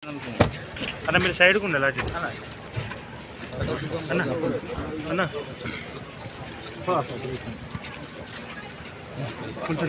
అన్న మీరు సైడ్కు ఉండాలి అటు అన్న అన్న కొంచెం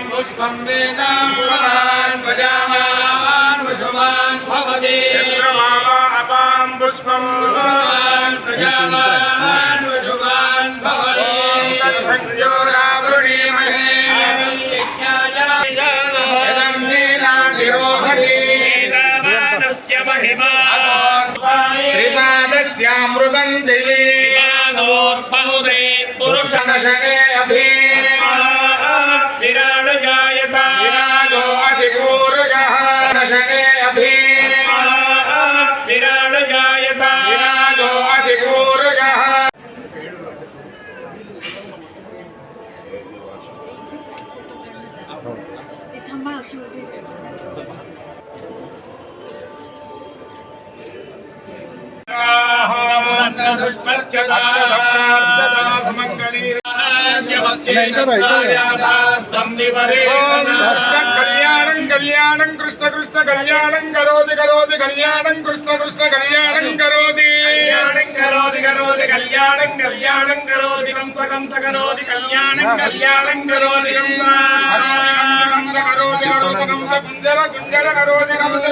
पुष्पं वेदां प्रजावान् पुष्पवान् भवति चन्द्रमावा अपां पुष्पं प्रजावान् पुष्पवान् भवति तच्छन्योरावृणीमहे यदं नीलाभिरोहति वेदावानस्य महिमा त्रिपादस्यामृतं दिवि विमानोर्भवते पुरुषनशने अभि विराजो अधिपूर्वजः नशने अभि विराजो अधिपूर्वजः कल्याणं कल्याणं कृष्ण कृष्ण कल्याणं करोति करोति कल्याणं कृष्ण कृष्ण कल्याणं करोति करोति कल्याणं कल्याणं करोति कंस कंस करोति कल्याणं कल्याणं करोति कंस करोति करोति कंस कुंजर कुंजर करोति कंस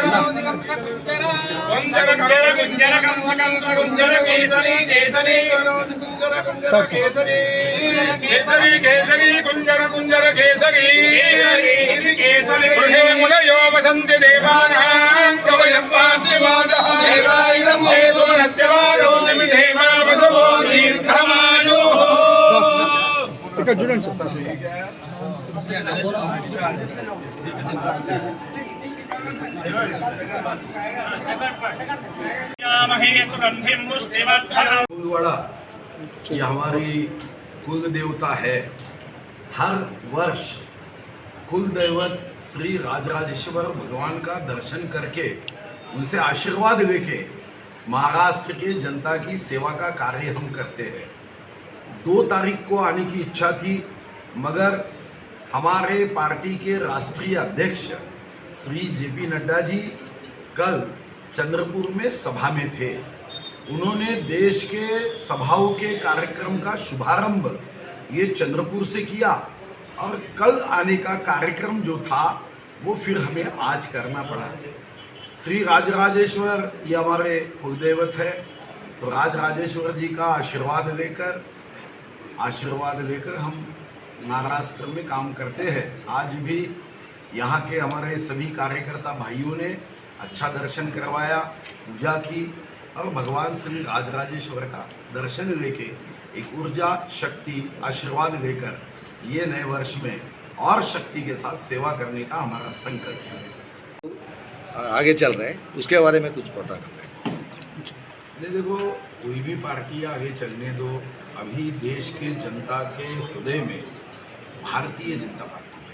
कुंजर करोति कुंजर कंस कंस कुंजर केसरी केसरी करोति कुंजर कुंजर केसरी केसरी केसरी कुंजर कुंजर केसरी केसरी गृहे मुनयो वसन्ति देवानां कवयं वाद्यवादः देवानां देवोनस्य वारोऽस्मि देवा वसवो दीर्घमायुः ఇక్కడ చూడండి సార్ ये हमारी कुल देवता है। हर वर्ष कुल दैवत श्री राजराजेश्वर भगवान का दर्शन करके उनसे आशीर्वाद लेके महाराष्ट्र के जनता की सेवा का कार्य हम करते हैं। 2 तारीख को आने की इच्छा थी, मगर हमारे पार्टी के राष्ट्रीय अध्यक्ष श्री जेपी नड्डा जी कल चंद्रपुर में सभा में थे। उन्होंने देश के सभाओं के कार्यक्रम का शुभारंभ ये चंद्रपुर से किया और कल आने का कार्यक्रम जो था वो फिर हमें आज करना पड़ा। श्री राजराजेश्वर ये हमारे कुलदेवत है, तो राजराजेश्वर जी का आशीर्वाद लेकर हम महाराष्ट्र में काम करते हैं। आज भी यहाँ के हमारे सभी कार्यकर्ता भाइयों ने अच्छा दर्शन करवाया, पूजा की और भगवान श्री राजराजेश्वर का दर्शन लेके एक ऊर्जा शक्ति आशीर्वाद लेकर ये नए वर्ष में और शक्ति के साथ सेवा करने का हमारा संकल्प है। आगे चल रहे हैं, उसके बारे में कुछ पता कर रहे हैं। देखो, कोई भी पार्टी आगे चलने दो, अभी देश के जनता के हृदय में भारतीय जनता पार्टी है।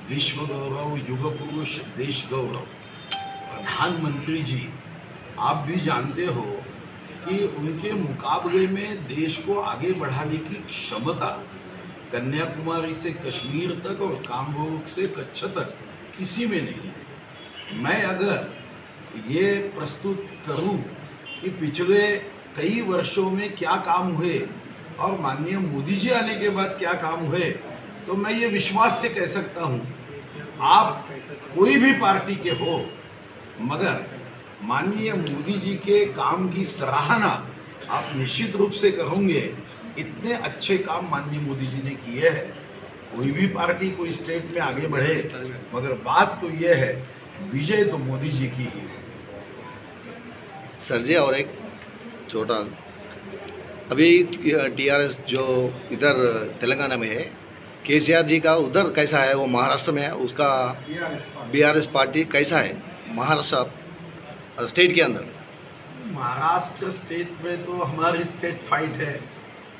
विश्व गौरव, युग पुरुष, देश गौरव प्रधानमंत्री जी आप भी जानते हो कि उनके मुकाबले में देश को आगे बढ़ाने की क्षमता कन्याकुमारी से कश्मीर तक और कामरूप से कच्छ तक किसी में नहीं है। मैं अगर ये प्रस्तुत करूं कि पिछले कई वर्षों में क्या काम हुए और माननीय मोदी जी आने के बाद क्या काम हुए, तो मैं ये विश्वास से कह सकता हूं, आप कोई भी पार्टी के हो, मगर माननीय मोदी जी के काम की सराहना आप निश्चित रूप से करोगे। इतने अच्छे काम माननीय मोदी जी ने किए हैं। कोई भी पार्टी कोई स्टेट में आगे बढ़े, मगर बात तो ये है विजय तो मोदी जी की ही। सर जी, और एक छोटा, अभी टीआरएस जो इधर तेलंगाना में है, केसीआर जी का उधर कैसा है, वो महाराष्ट्र में है, उसका बीआरएस पार्टी कैसा है महाराष्ट्र स्टेट के अंदर? महाराष्ट्र स्टेट में तो हमारी स्टेट फाइट है।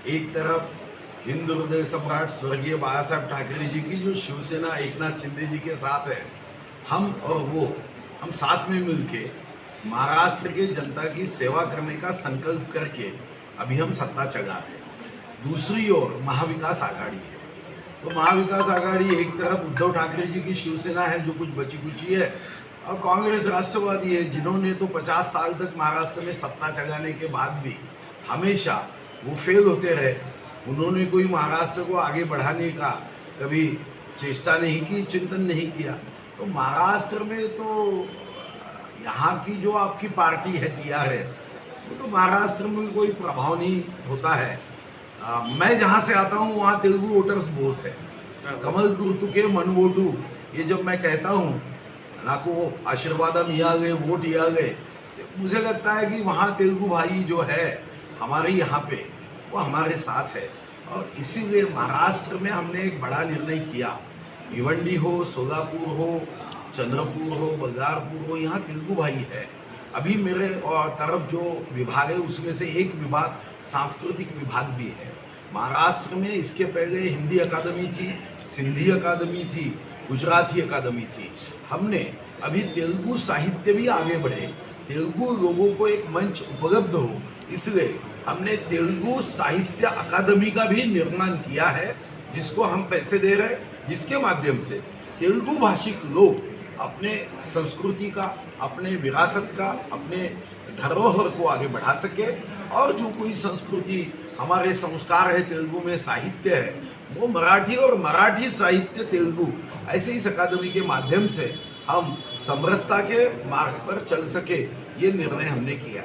एक तरफ हिंदू हृदय सम्राट स्वर्गीय बाला साहब ठाकरे जी की जो शिवसेना एकनाथ शिंदे जी के साथ है, हम और वो हम साथ में मिलके महाराष्ट्र के जनता की सेवा करने का संकल्प करके अभी हम सत्ता चला रहे हैं। दूसरी ओर महाविकास आघाड़ी है, तो महाविकास आघाड़ी एक तरफ उद्धव ठाकरे जी की शिवसेना है जो कुछ बची कुची है, और कांग्रेस राष्ट्रवादी है जिन्होंने तो 50 साल तक महाराष्ट्र में सत्ता चलाने के बाद भी हमेशा वो फेल होते रहे। उन्होंने कोई महाराष्ट्र को आगे बढ़ाने का कभी चेष्टा नहीं की, चिंतन नहीं किया। तो महाराष्ट्र में तो यहाँ की जो आपकी पार्टी है टीआरएस, वो तो महाराष्ट्र में कोई प्रभाव नहीं होता है। मैं जहाँ से आता हूँ वहाँ तेलुगु वोटर्स बहुत है। कमल गुर्तु के मन वोटू, ये जब मैं कहता हूँ नाको आशीर्वादम ये आ गए, वोट ये आ गए, तो मुझे लगता है कि वहाँ तेलुगु भाई जो है हमारे यहाँ पे वो हमारे साथ है। और इसीलिए महाराष्ट्र में हमने एक बड़ा निर्णय किया। भिवंडी हो, सोलापुर हो, चंद्रपुर हो, बल्लारपुर हो, यहाँ तेलुगु भाई है। अभी मेरे तरफ जो विभाग है उसमें से एक विभाग सांस्कृतिक विभाग भी है। महाराष्ट्र में इसके पहले हिंदी अकादमी थी, सिंधी अकादमी थी, गुजराती अकादमी थी। हमने अभी तेलुगु साहित्य भी आगे बढ़े, तेलुगु लोगों को एक मंच उपलब्ध हो, इसलिए हमने तेलुगु साहित्य अकादमी का भी निर्माण किया है, जिसको हम पैसे दे रहे हैं, जिसके माध्यम से तेलुगु भाषिक लोग अपने संस्कृति का, अपने विरासत का, अपने धरोहर को आगे बढ़ा सके, और जो कोई संस्कृति हमारे संस्कार है, तेलुगु में साहित्य है, वो मराठी और मराठी साहित्य तेलुगु ऐसे इस अकादमी के माध्यम से हम समरसता के मार्ग पर चल सके, ये निर्णय हमने किया।